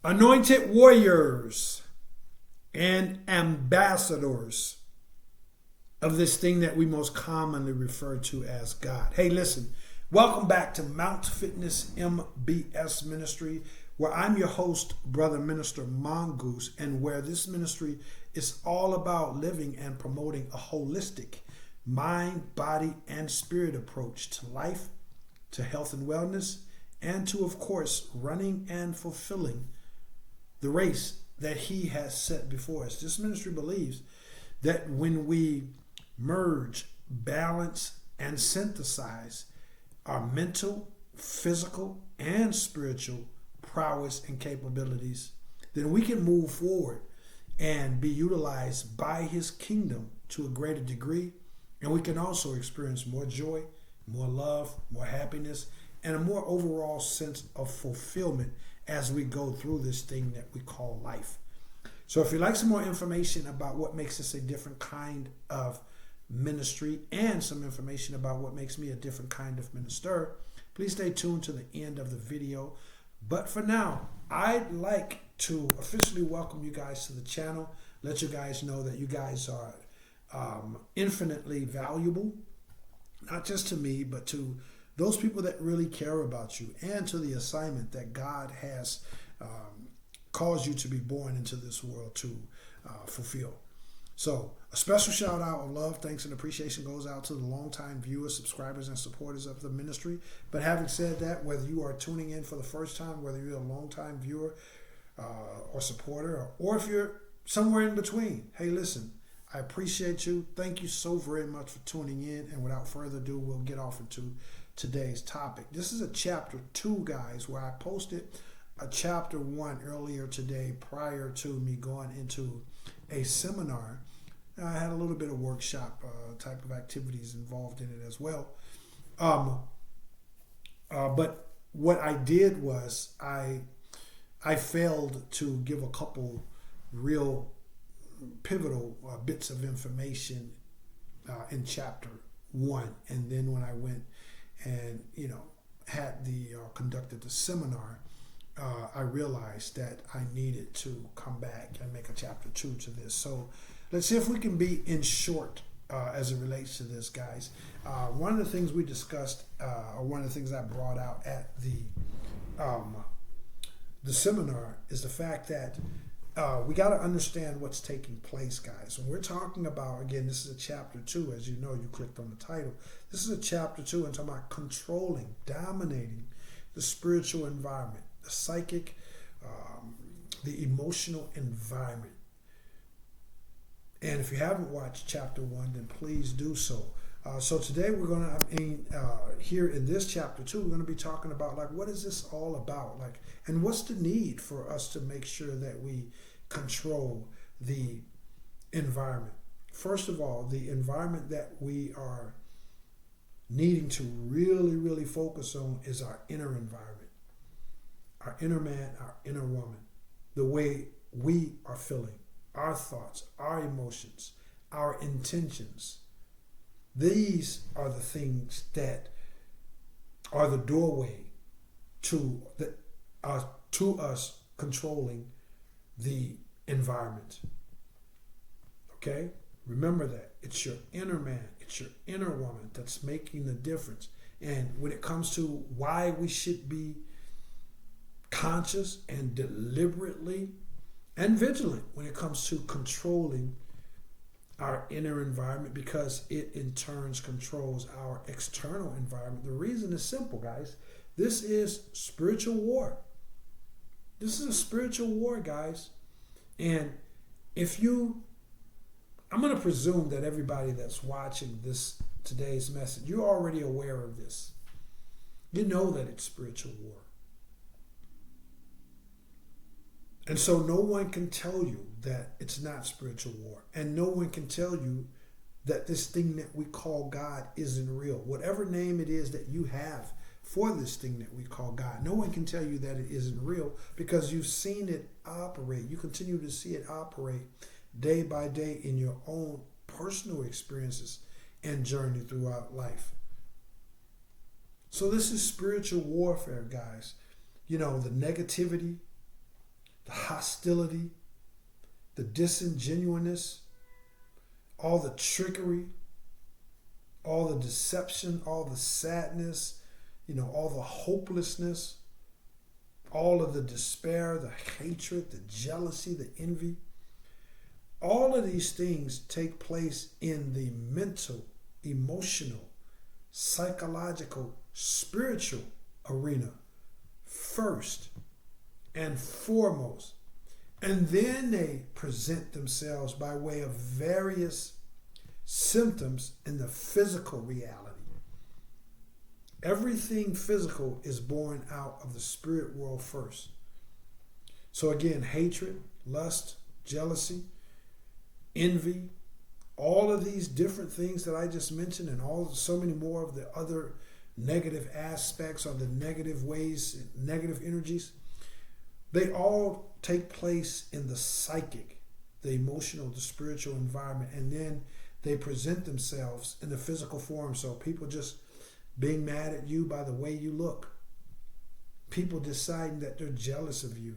Anointed warriors and ambassadors of this thing that we most commonly refer to as God. Hey, listen, welcome back to Mount Fitness MBS Ministry, where I'm your host, Brother Minister Mongoose, and where this ministry is all about living and promoting a holistic mind, body, and spirit approach to life, to health and wellness, and to, of course, running and fulfilling the race that He has set before us. This ministry believes that when we merge, balance, and synthesize our mental, physical, and spiritual prowess and capabilities, then we can move forward and be utilized by His kingdom to a greater degree. And we can also experience more joy, more love, more happiness, and a more overall sense of fulfillment as we go through this thing that we call life. So if you'd like some more information about what makes this a different kind of ministry and some information about what makes me a different kind of minister, please stay tuned to the end of the video. But for now, I'd like to officially welcome you guys to the channel, let you guys know that you guys are infinitely valuable, not just to me, but to those people that really care about you and to the assignment that God has caused you to be born into this world to fulfill. So a special shout out of love, thanks, and appreciation goes out to the longtime viewers, subscribers, and supporters of the ministry. But having said that, whether you are tuning in for the first time, whether you're a longtime viewer or supporter, or if you're somewhere in between, hey, listen, I appreciate you. Thank you so very much for tuning in. And without further ado, we'll get off into today's topic. This is a chapter 2, guys, where I posted a chapter 1 earlier today prior to me going into a seminar. I had a little bit of workshop type of activities involved in it as well. But what I did was I failed to give a couple real pivotal bits of information in chapter 1. And then when I went and had the conducted the seminar, I realized that I needed to come back and make a chapter 2 to this. So let's see if we can be in short as it relates to this, guys. One of the things we discussed, or one of the things I brought out at the seminar, is the fact that we got to understand what's taking place, guys. When we're talking about, again, this is a chapter 2, as you know, you clicked on the title. This is a chapter 2 and talking about controlling, dominating the spiritual environment, the psychic, the emotional environment. And if you haven't watched chapter 1, then please do so. So today we're going to, here in this chapter 2, we're going to be talking about, like, what is this all about? Like, and what's the need for us to make sure that we control the environment? First of all, the environment that we are needing to really, really focus on is our inner environment. Our inner man, our inner woman, the way we are feeling, our thoughts, our emotions, our intentions. These are the things that are the doorway to us controlling the environment. Okay? Remember that. It's your inner man, it's your inner woman that's making the difference. And when it comes to why we should be conscious and deliberately and vigilant when it comes to controlling our inner environment, because it in turn controls our external environment. The reason is simple, guys. This is spiritual war. This is a spiritual war, guys. And I'm going to presume that everybody that's watching today's message, you're already aware of this. You know that it's spiritual war. And so no one can tell you that it's not spiritual war. And no one can tell you that this thing that we call God isn't real. Whatever name it is that you have for this thing that we call God, no one can tell you that it isn't real, because you've seen it operate. You continue to see it operate day by day in your own personal experiences and journey throughout life. So this is spiritual warfare, guys. The negativity, the hostility, the disingenuousness, all the trickery, all the deception, all the sadness, all the hopelessness, all of the despair, the hatred, the jealousy, the envy. All of these things take place in the mental, emotional, psychological, spiritual arena first and foremost. And then they present themselves by way of various symptoms in the physical reality. Everything physical is born out of the spirit world first. So again, hatred, lust, jealousy, envy, all of these different things that I just mentioned, and so many more of the other negative aspects or the negative ways, negative energies, they all take place in the psychic, the emotional, the spiritual environment, and then they present themselves in the physical form. So people just being mad at you by the way you look, people deciding that they're jealous of you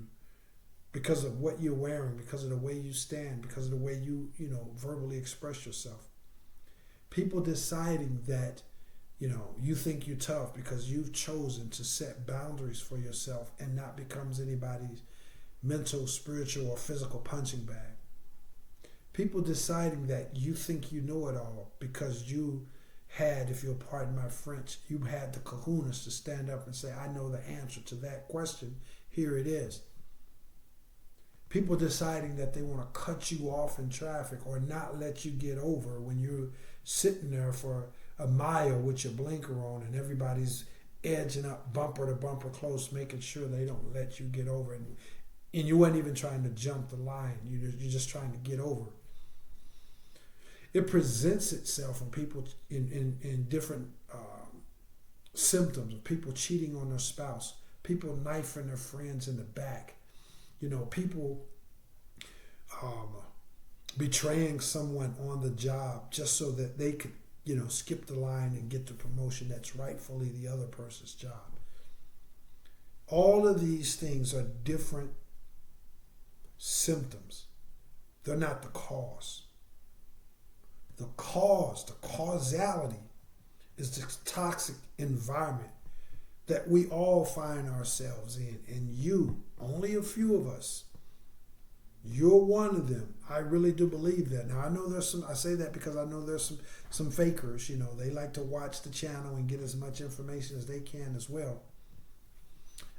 because of what you're wearing, because of the way you stand, because of the way you verbally express yourself. People deciding that you think you're tough because you've chosen to set boundaries for yourself and not becomes anybody's mental, spiritual, or physical punching bag. People deciding that you think you know it all because you had, if you'll pardon my French, you had the kahunas to stand up and say, I know the answer to that question. Here it is. People deciding that they want to cut you off in traffic or not let you get over when you're sitting there for a mile with your blinker on and everybody's edging up bumper to bumper close, making sure they don't let you get over. And you weren't even trying to jump the line. You're just trying to get over. It presents itself in people in different symptoms of people cheating on their spouse, people knifing their friends in the back, people betraying someone on the job just so that they could, skip the line and get the promotion that's rightfully the other person's job. All of these things are different symptoms. They're not the cause. The causality is the toxic environment that we all find ourselves in. And you, only a few of us, you're one of them. I really do believe that. Now, I know I say that because I know there's some fakers, they like to watch the channel and get as much information as they can as well.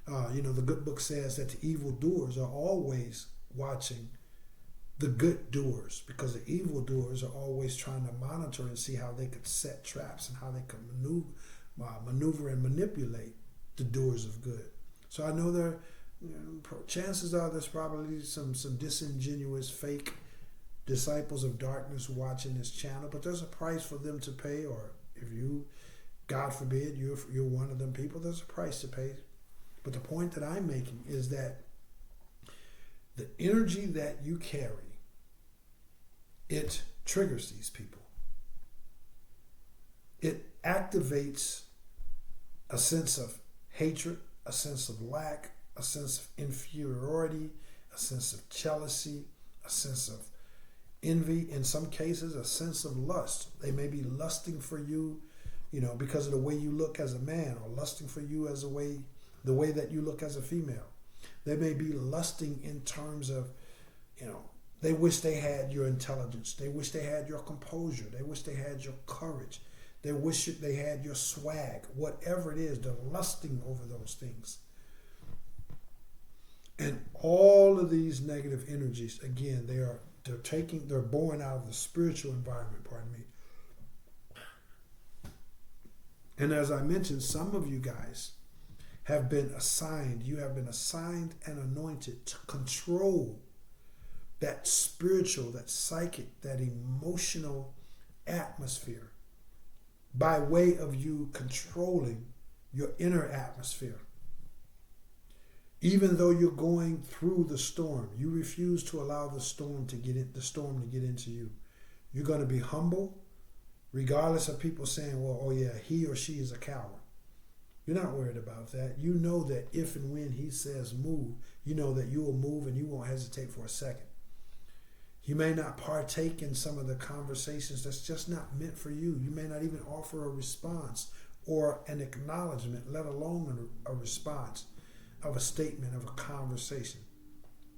The good book says that the evildoers are always watching the good doers because the evildoers are always trying to monitor and see how they could set traps and how they could maneuver and manipulate the doers of good. So I know chances are there's probably some disingenuous, fake disciples of darkness watching this channel, but there's a price for them to pay, or if you, God forbid, you're one of them people, there's a price to pay. But the point that I'm making is that the energy that you carry, it triggers these people. It activates a sense of hatred, a sense of lack, a sense of inferiority, a sense of jealousy, a sense of envy, in some cases a sense of lust. They may be lusting for you, because of the way you look as a man, or lusting for you as the way that you look as a female. They may be lusting in terms of, they wish they had your intelligence. They wish they had your composure. They wish they had your courage. They wish they had your swag. Whatever it is, they're lusting over those things. And all of these negative energies, again, they're born out of the spiritual environment, pardon me. And as I mentioned, some of you guys have been assigned and anointed to control that spiritual, that psychic, that emotional atmosphere by way of you controlling your inner atmosphere. Even though you're going through the storm, you refuse to allow the storm to get into you. You're going to be humble, regardless of people saying, well, oh yeah, he or she is a coward. You're not worried about that. You know that if and when he says move, you know that you will move and you won't hesitate for a second. You may not partake in some of the conversations that's just not meant for you. You may not even offer a response or an acknowledgement, let alone a response of a statement, of a conversation.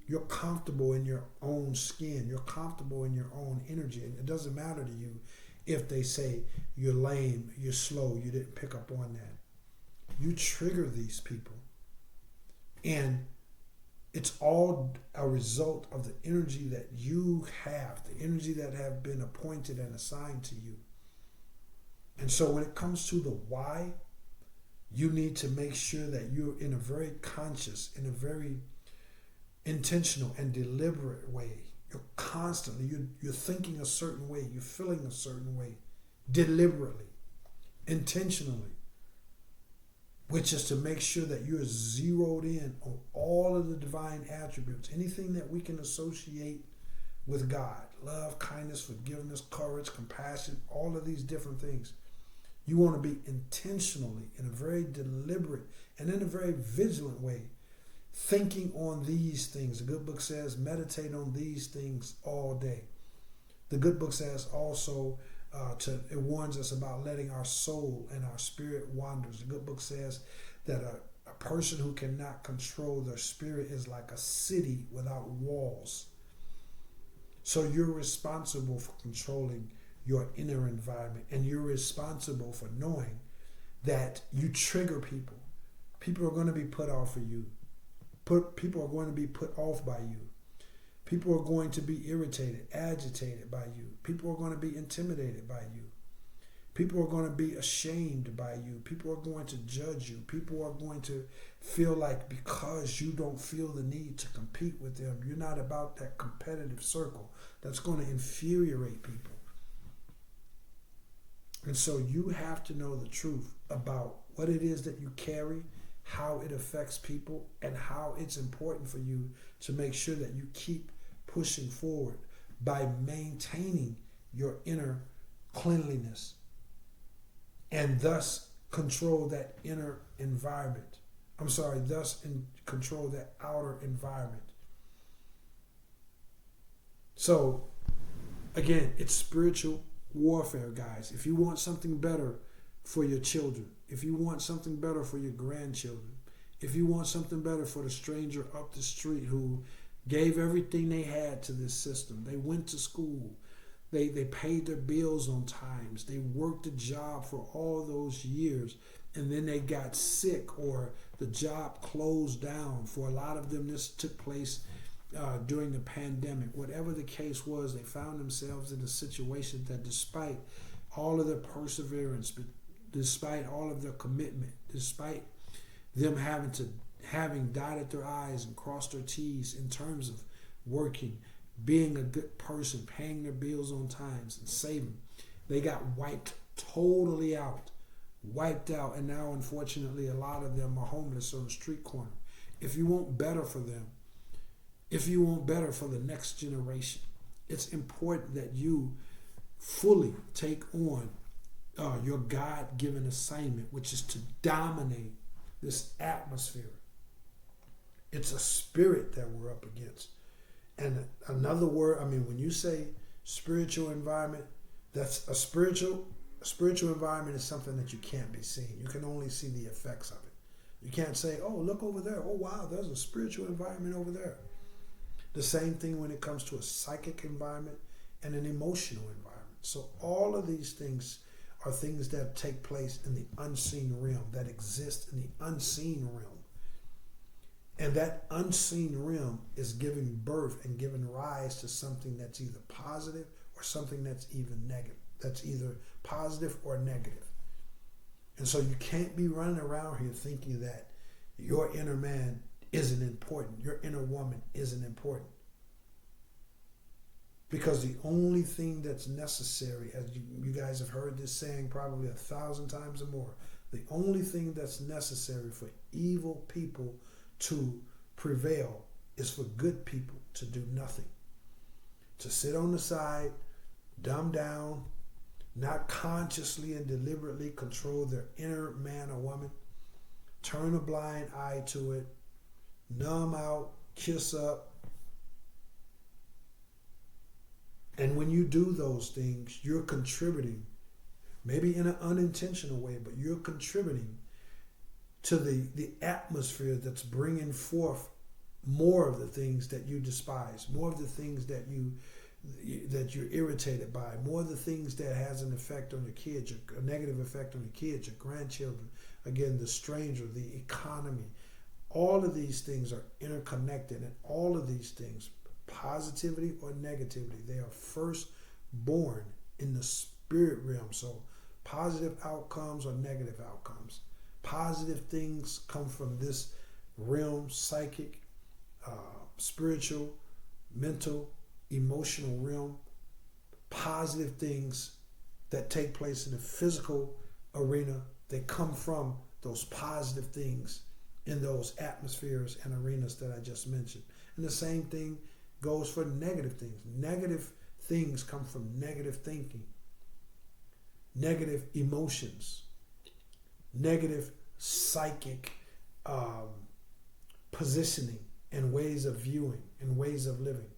You're comfortable in your own skin. You're comfortable in your own energy. And it doesn't matter to you if they say you're lame, you're slow, you didn't pick up on that. You trigger these people. And it's all a result of the energy that you have, the energy that have been appointed and assigned to you. And so when it comes to the why, you need to make sure that you're in a very conscious, in a very intentional and deliberate way. You're constantly, you're thinking a certain way, you're feeling a certain way, deliberately, intentionally, which is to make sure that you're zeroed in on all of the divine attributes, anything that we can associate with God, love, kindness, forgiveness, courage, compassion, all of these different things. You want to be intentionally, in a very deliberate and in a very vigilant way, thinking on these things. The good book says, meditate on these things all day. The good book says also, it warns us about letting our soul and our spirit wander. The good book says that a person who cannot control their spirit is like a city without walls. So you're responsible for controlling your inner environment, and you're responsible for knowing that you trigger people. People are going to be put off of you. People are going to be put off by you. People are going to be irritated, agitated by you. People are going to be intimidated by you. People are going to be ashamed by you. People are going to judge you. People are going to feel like because you don't feel the need to compete with them, you're not about that competitive circle that's going to infuriate people. And so you have to know the truth about what it is that you carry, how it affects people, and how it's important for you to make sure that you keep pushing forward by maintaining your inner cleanliness and thus control that inner environment. Control that outer environment. So, again, it's spiritual warfare, guys. If you want something better for your children, if you want something better for your grandchildren, if you want something better for the stranger up the street who gave everything they had to this system, they went to school, they paid their bills on times, they worked a job for all those years, and then they got sick or the job closed down. For a lot of them, this took place during the pandemic. Whatever the case was, they found themselves in a situation that despite all of their perseverance, despite all of their commitment, despite them having dotted their I's and crossed their T's in terms of working, being a good person, paying their bills on times and saving, they got totally wiped out, and now unfortunately a lot of them are homeless on the street corner. If you want better for them, if you want better for the next generation, it's important that you fully take on your God-given assignment, which is to dominate this atmosphere. It's a spirit that we're up against. And another word, when you say spiritual environment, that's a spiritual environment is something that you can't be seen. You can only see the effects of it. You can't say, oh, look over there. Oh, wow, there's a spiritual environment over there. The same thing when it comes to a psychic environment and an emotional environment. So all of these things are things that take place in the unseen realm, that exist in the unseen realm. And that unseen realm is giving birth and giving rise to something that's either positive or something that's even negative. That's either positive or negative. And so you can't be running around here thinking that your inner man isn't important, your inner woman isn't important. Because the only thing that's necessary, as you guys have heard this saying probably 1,000 times or more, the only thing that's necessary for evil people to prevail is for good people to do nothing. To sit on the side, dumb down, not consciously and deliberately control their inner man or woman, turn a blind eye to it, numb out, kiss up. And when you do those things, you're contributing, maybe in an unintentional way, but you're contributing to the atmosphere that's bringing forth more of the things that you despise, more of the things that you're irritated by, more of the things that has an effect on your kids, a negative effect on your kids, your grandchildren, again, the stranger, the economy. All of these things are interconnected, and all of these things, positivity or negativity, they are first born in the spirit realm. So positive outcomes or negative outcomes. Positive things come from this realm, psychic, spiritual, mental, emotional realm. Positive things that take place in the physical arena, they come from those positive things in those atmospheres and arenas that I just mentioned. And the same thing goes for negative things. Negative things come from negative thinking, negative emotions, negative psychic positioning and ways of viewing and ways of living.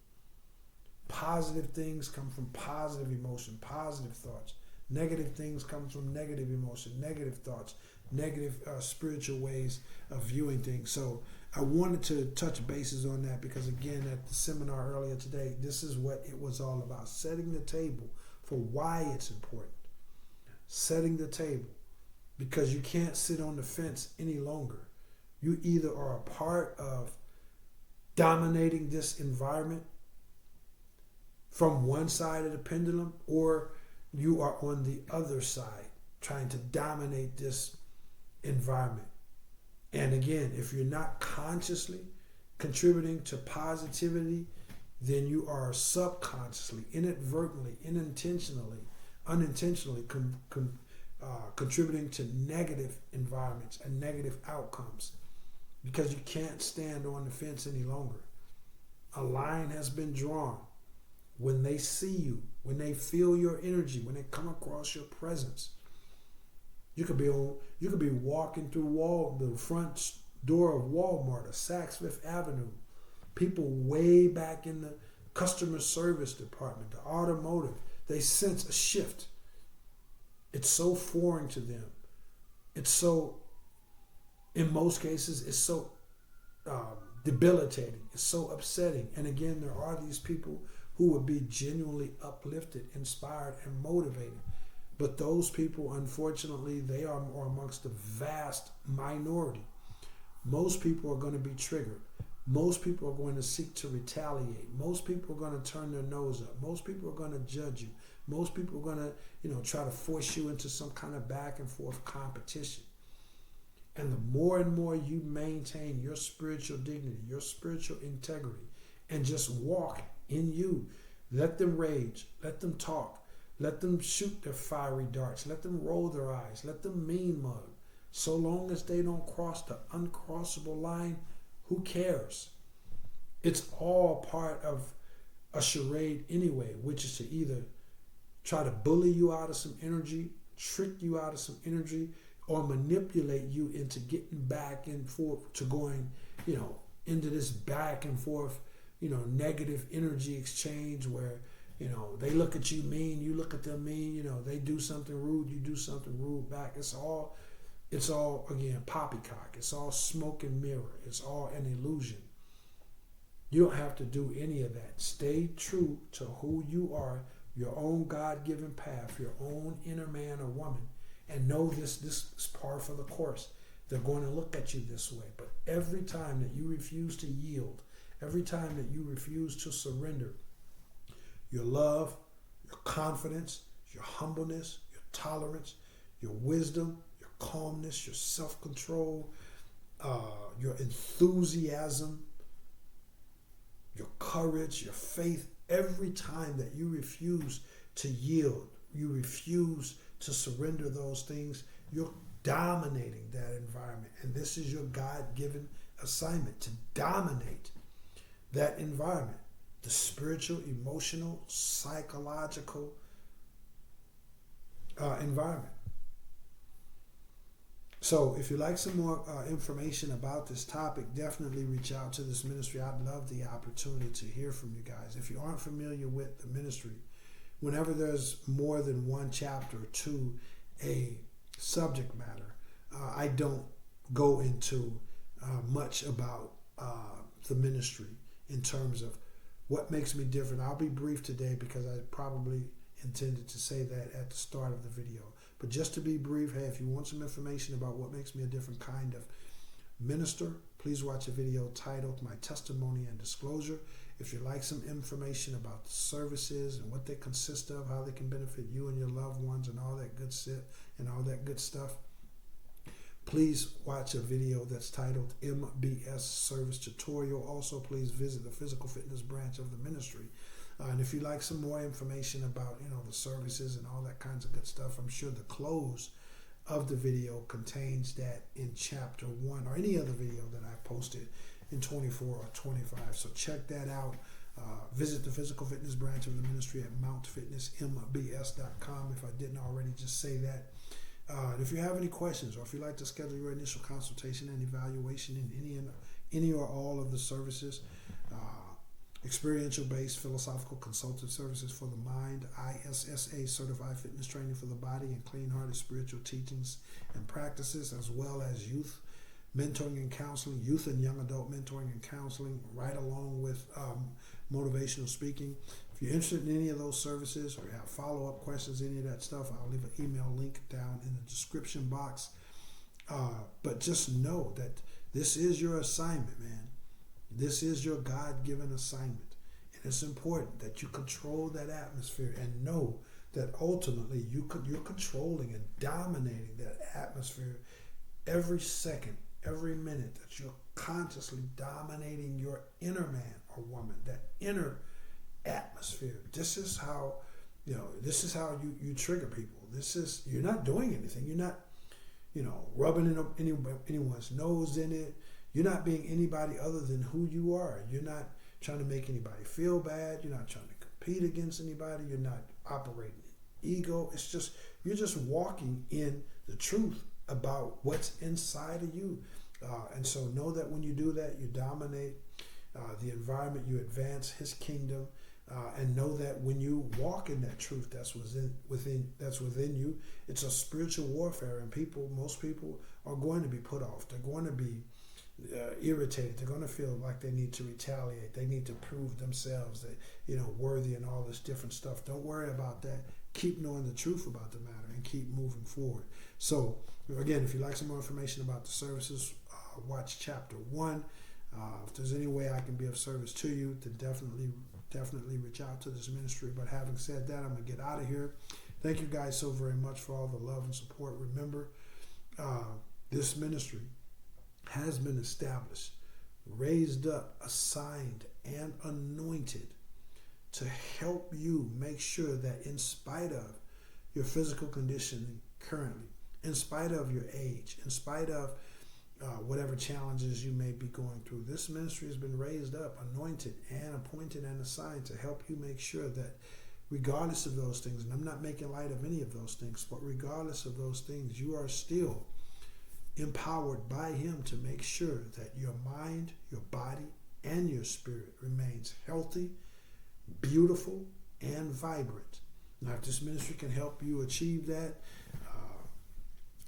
Positive things come from positive emotion, positive thoughts. Negative things come from negative emotion, negative thoughts, negative spiritual ways of viewing things. So I wanted to touch bases on that because, again, at the seminar earlier today, this is what it was all about, setting the table for why it's important. Setting the table, because you can't sit on the fence any longer. You either are a part of dominating this environment from one side of the pendulum, or you are on the other side trying to dominate this environment. And again, if you're not consciously contributing to positivity, then you are subconsciously, inadvertently, unintentionally contributing to negative environments and negative outcomes, because you can't stand on the fence any longer. A line has been drawn. When they see you, when they feel your energy, when they come across your presence, you could be walking through the front door of Walmart or Saks Fifth Avenue. People way back in the customer service department, the automotive, they sense a shift. It's so foreign to them. It's so, in most cases, it's so debilitating. It's so upsetting. And again, there are these people who would be genuinely uplifted, inspired, and motivated. But those people, unfortunately, they are amongst the vast minority. Most people are going to be triggered. Most people are going to seek to retaliate. Most people are going to turn their nose up. Most people are going to judge you. Most people are going to, try to force you into some kind of back and forth competition. And the more and more you maintain your spiritual dignity, your spiritual integrity, and just walk in you, let them rage, let them talk, let them shoot their fiery darts, let them roll their eyes, let them mean mug. So long as they don't cross the uncrossable line, who cares? It's all part of a charade anyway, which is to either try to bully you out of some energy, trick you out of some energy, or manipulate you into getting back and forth, to going, into this back and forth, negative energy exchange where, they look at you mean, you look at them mean, they do something rude, you do something rude back. It's all again, poppycock. It's all smoke and mirror. It's all an illusion. You don't have to do any of that. Stay true to who you are, your own God-given path, your own inner man or woman, and know this is par for the course. They're going to look at you this way. But every time that you refuse to yield, every time that you refuse to surrender your love, your confidence, your humbleness, your tolerance, your wisdom, your calmness, your self-control, your enthusiasm, your courage, your faith, every time that you refuse to yield, you refuse to surrender those things, you're dominating that environment. And this is your God-given assignment, to dominate that environment, the spiritual, emotional, psychological environment. So if you'd like some more information about this topic, definitely reach out to this ministry. I'd love the opportunity to hear from you guys. If you aren't familiar with the ministry, whenever there's more than one chapter to a subject matter, I don't go into much about the ministry in terms of what makes me different. I'll be brief today because I probably intended to say that at the start of the video. But just to be brief, hey, if you want some information about what makes me a different kind of minister, please watch a video titled My Testimony and Disclosure. If you'd like some information about the services and what they consist of, how they can benefit you and your loved ones and all that good stuff, please watch a video that's titled MBS Service Tutorial. Also, please visit the physical fitness branch of the ministry. And if you'd like some more information about, the services and all that kinds of good stuff, I'm sure the close of the video contains that in chapter 1 or any other video that I posted in 24 or 25. So check that out. Visit the physical fitness branch of the ministry at mountfitnessmbs.com if I didn't already just say that. And if you have any questions or if you'd like to schedule your initial consultation and evaluation in any or all of the services, experiential-based philosophical consultative services for the mind, ISSA certified fitness training for the body, and clean-hearted spiritual teachings and practices, as well as youth mentoring and counseling, youth and young adult mentoring and counseling, right along with motivational speaking. If you're interested in any of those services or you have follow-up questions, any of that stuff, I'll leave an email link down in the description box. But just know that this is your assignment, man. This is your God-given assignment. And it's important that you control that atmosphere and know that ultimately you're controlling and dominating that atmosphere every second, every minute, that you're consciously dominating your inner man or woman, that inner atmosphere. This is how you trigger people. You're not doing anything. You're not, rubbing anyone's nose in it. You're not being anybody other than who you are. You're not trying to make anybody feel bad. You're not trying to compete against anybody. You're not operating in ego. You're just walking in the truth about what's inside of you. And so know that when you do that, you dominate the environment, you advance His kingdom, and know that when you walk in that truth that's within you, it's a spiritual warfare. And most people are going to be put off. They're going to be irritated. They're going to feel like they need to retaliate. They need to prove themselves that worthy and all this different stuff. Don't worry about that. Keep knowing the truth about the matter and keep moving forward. So again, if you'd like some more information about the services, watch chapter 1. If there's any way I can be of service to you, then definitely reach out to this ministry. But having said that, I'm going to get out of here. Thank you guys so very much for all the love and support. Remember, this ministry has been established, raised up, assigned, and anointed to help you make sure that in spite of your physical condition currently, in spite of your age, in spite of whatever challenges you may be going through, this ministry has been raised up, anointed, and appointed and assigned to help you make sure that regardless of those things, and I'm not making light of any of those things, but regardless of those things, you are still empowered by Him to make sure that your mind, your body, and your spirit remains healthy, beautiful, and vibrant. Now, if this ministry can help you achieve that,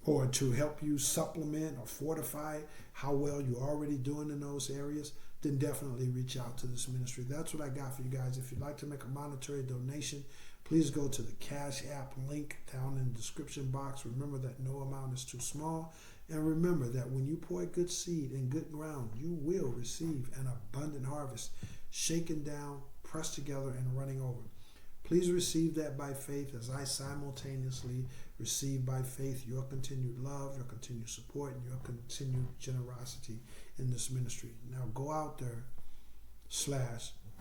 or to help you supplement or fortify how well you're already doing in those areas, then definitely reach out to this ministry. That's what I got for you guys. If you'd like to make a monetary donation, please go to the Cash App link down in the description box. Remember that no amount is too small. And remember that when you pour good seed in good ground, you will receive an abundant harvest, shaken down, pressed together, and running over. Please receive that by faith as I simultaneously receive by faith your continued love, your continued support, and your continued generosity in this ministry. Now go out there,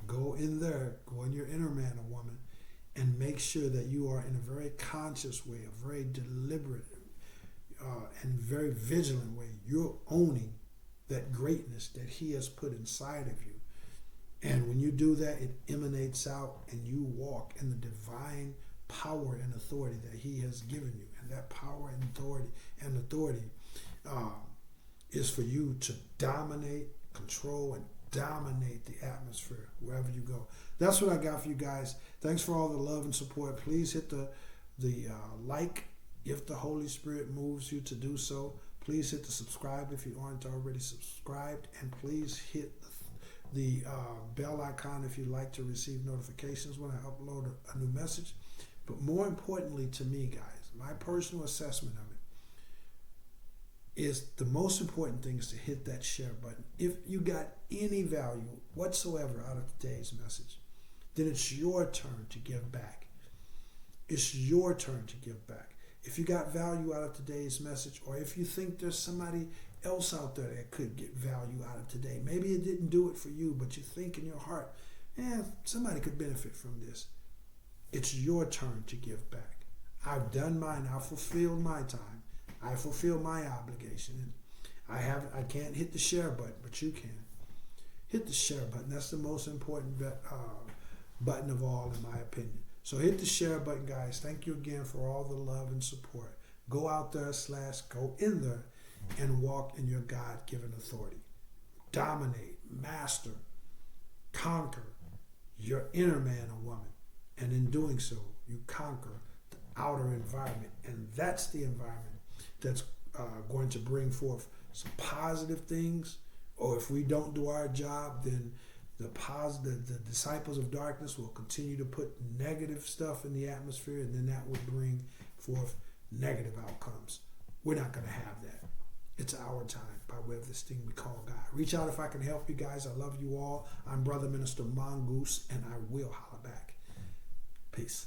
go in your inner man or woman, and make sure that you are in a very conscious way, a very deliberate and very vigilant way. You're owning that greatness that He has put inside of you. And when you do that, it emanates out and you walk in the divine power and authority that He has given you. And that power and authority is for you to dominate, control, and dominate the atmosphere wherever you go. That's what I got for you guys. Thanks for all the love and support. Please hit the like if the Holy Spirit moves you to do so. Please hit the subscribe if you aren't already subscribed, and please hit the bell icon if you'd like to receive notifications when I upload a new message. But more importantly to me, guys, my personal assessment of it is the most important thing is to hit that share button. If you got any value whatsoever out of today's message, then it's your turn to give back. It's your turn to give back. If you got value out of today's message, or if you think there's somebody else out there that could get value out of today, maybe it didn't do it for you, but you think in your heart, somebody could benefit from this. It's your turn to give back. I've done mine. I've fulfilled my time. I fulfilled my obligation. And I can't hit the share button, but you can. Hit the share button. That's the most important button of all, in my opinion. So hit the share button, guys. Thank you again for all the love and support. Go out there / go in there and walk in your God-given authority. Dominate, master, conquer your inner man or woman. And in doing so, you conquer the outer environment. And that's the environment that's going to bring forth some positive things. Or if we don't do our job, then the disciples of darkness will continue to put negative stuff in the atmosphere, and then that would bring forth negative outcomes. We're not going to have that. It's our time by way of this thing we call God. Reach out if I can help you guys. I love you all. I'm Brother Minister Mongoose, and I will holler back. Peace.